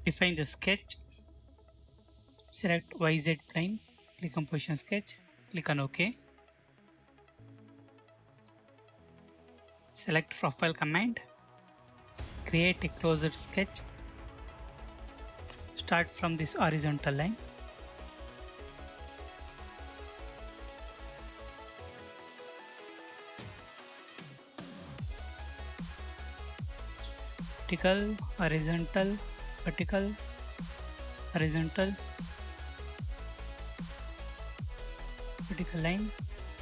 Define the sketch. Select YZ plane, click on position sketch, click on OK. Select profile command, create a closed sketch. Start from this horizontal line. Vertical, horizontal, vertical, horizontal, vertical line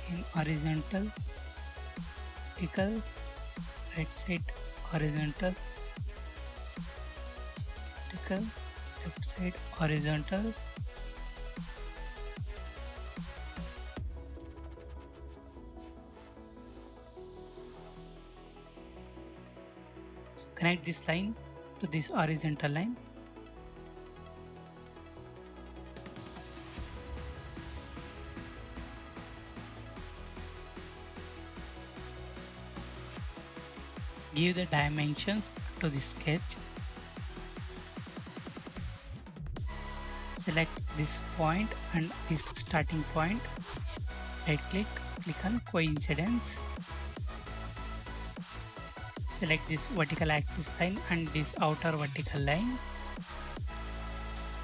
in horizontal, vertical, right side horizontal, vertical, left side horizontal, connect this line to this horizontal line. Give the dimensions to the sketch. Select this point and this starting point. Right click, click on coincidence. Select this vertical axis line and this outer vertical line.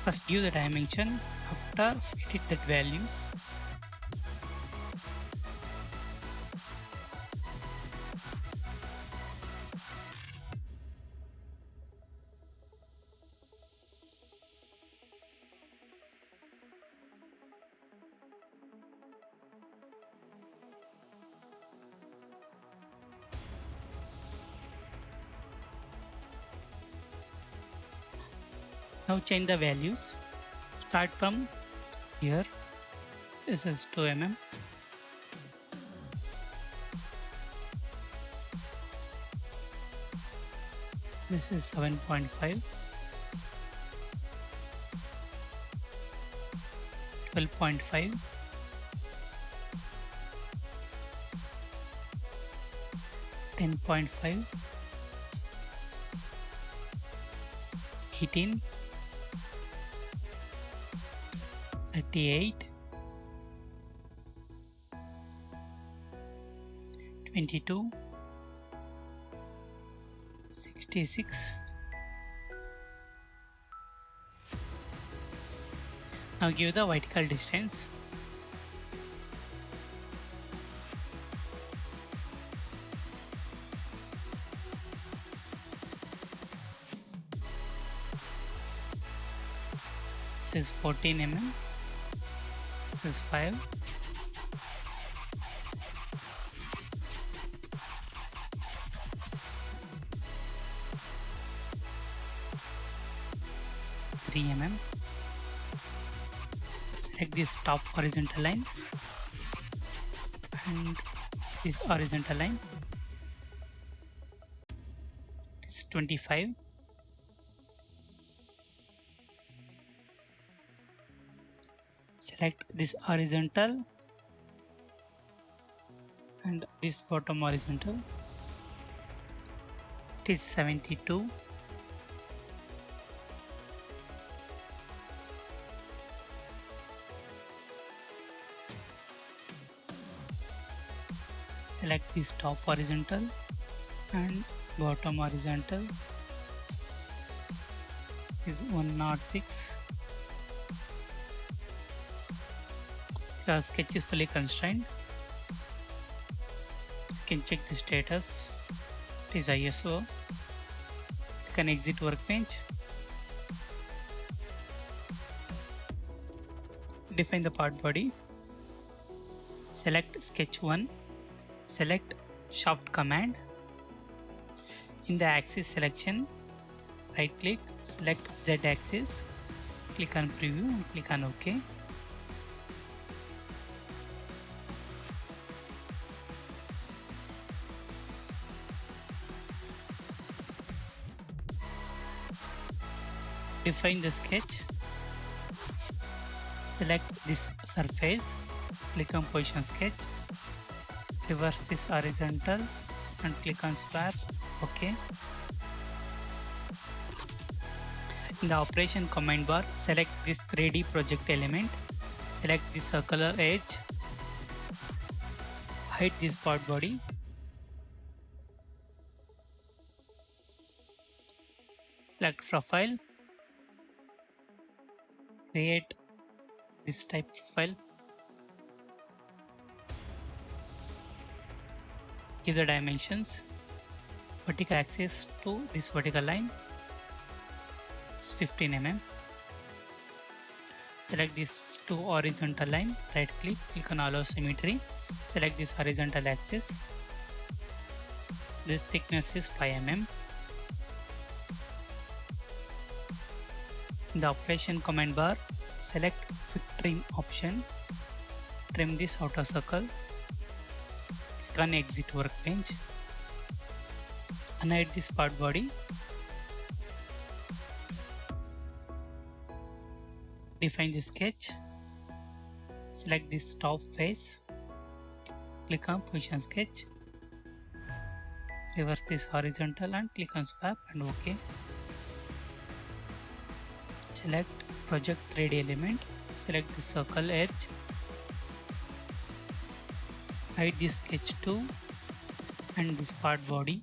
First give the dimension, after edit that values. Now change the values. Start from here. This is 2 mm. This is 7.5. 12.5. 10.5. 18. 38, 22, 66. Now give the vertical distance. This is 14 mm. This is 5. Select this top horizontal line and this horizontal line. It's 25. Select this horizontal and this bottom horizontal. It is 72. Select this top horizontal and bottom horizontal is 106. Your sketch is fully constrained. You can check the status. It is ISO. You can exit workbench. Define the part body. Select sketch 1. Select shaft command. In the axis selection, right click, select Z axis, click on preview and click on OK. Define the sketch. Select this surface, click on position sketch, reverse this horizontal and click on swap. OK. In the operation command bar, select this 3D project element, select the circular edge, hide this part body, select profile, create this type profile, give the dimensions, vertical axis to this vertical line, it's 15 mm. Select these two horizontal line, right click, click on allow symmetry, select this horizontal axis, this thickness is 5 mm. In the operation command bar, select quick trim option, trim this outer circle, click on exit workbench, unhide this part body, define the sketch, select this top face, click on position sketch, reverse this horizontal and click on swap and OK. Select project 3D element, select the circle edge, hide this sketch 2 and this part body,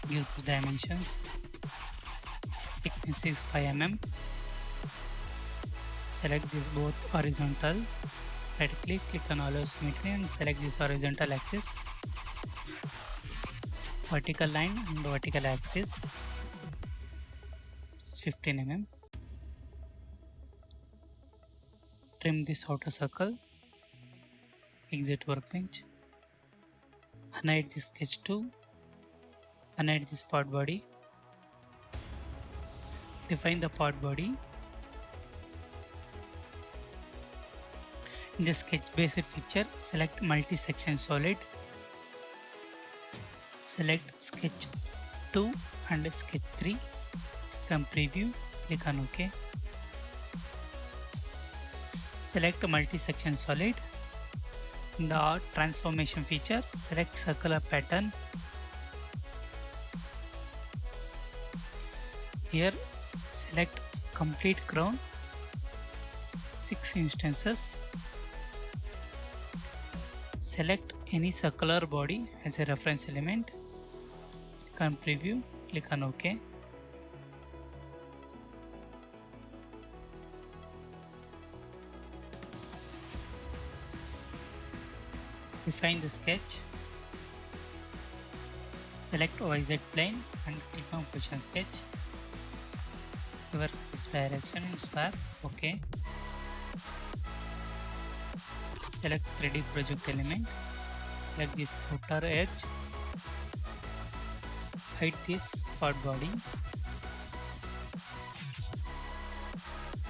give the dimensions, thickness is 5 mm, select this both horizontal, right click, click on allow symmetry and select this horizontal axis, vertical line and vertical axis, it's 15 mm, trim this outer circle, exit workbench, unhide this sketch 2, unhide this part body, define the part body. In the sketch basic feature, select multi-section solid, select sketch 2 and sketch 3, click on preview, click on OK. Select multi-section solid. In the transformation feature, select circular pattern. Here select complete crown, 6 instances. Select any circular body as a reference element. Click on preview, click on OK. Define the sketch. Select YZ plane and click on position sketch. Reverse this direction and swap. OK. Select 3D project element. Select this outer edge. Hide this part body.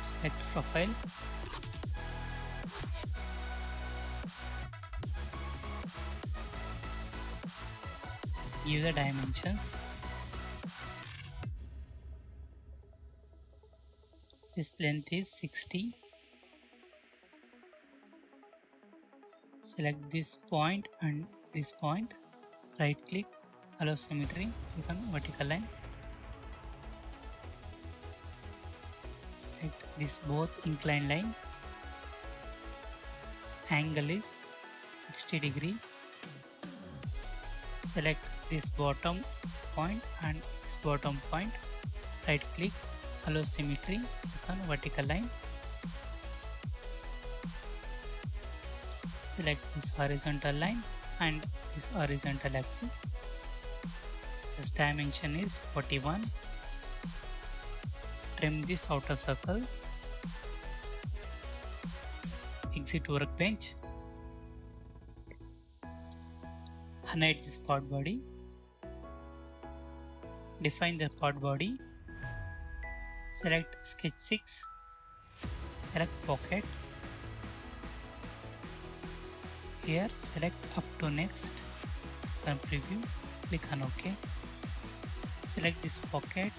Select profile. Give the dimensions. This length is 60. Select this point and this point. Right click, allow symmetry, click on vertical line. Select this both inclined line. This angle is 60 degree. Select this bottom point and this bottom point. Right click, allow symmetry, click on vertical line. Select this horizontal line and this horizontal axis. This dimension is 41. Trim this outer circle. Exit workbench. Unhide this part body. Define the part body. Select sketch 6. Select pocket. Here select up to next. Click on preview. Click on OK. Select this pocket.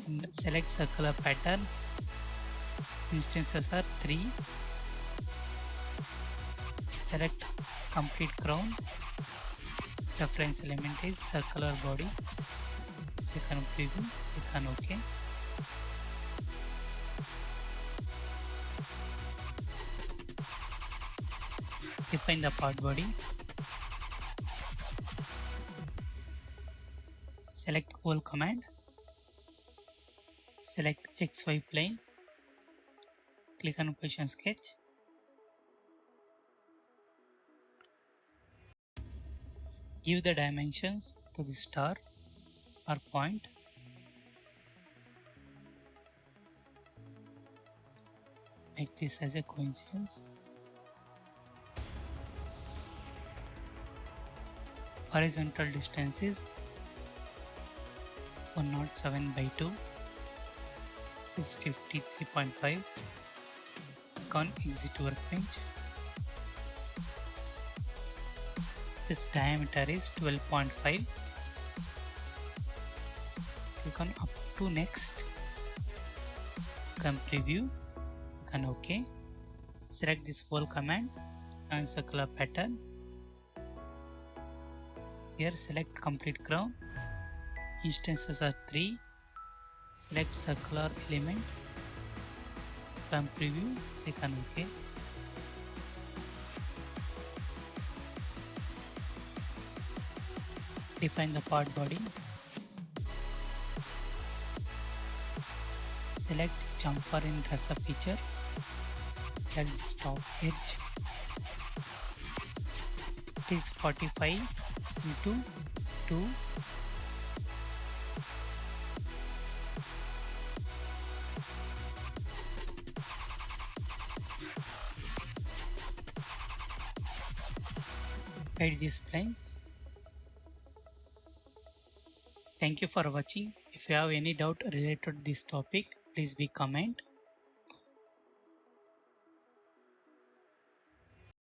And select circular pattern. Instances are 3. Select complete crown. Reference element is circular body. Click on preview, click on OK. Define the part body. Select whole command. Select XY plane. Click on position sketch. Give the dimensions to the star or point. Make this as a coincidence. Horizontal distance is 107 by 2 is 53.5. Click on exit workbench. Its diameter is 12.5. Click on up to next. Click on preview. Click on OK. Select this whole command and circular pattern. Here select complete crown. Instances are 3. Select circular element. Click on preview. Click on OK. Define the part body. Select chamfer in dresser feature. Select the top edge. It is 45 into 2. Hide this plane. Thank you for watching. If you have any doubt related to this topic, please comment.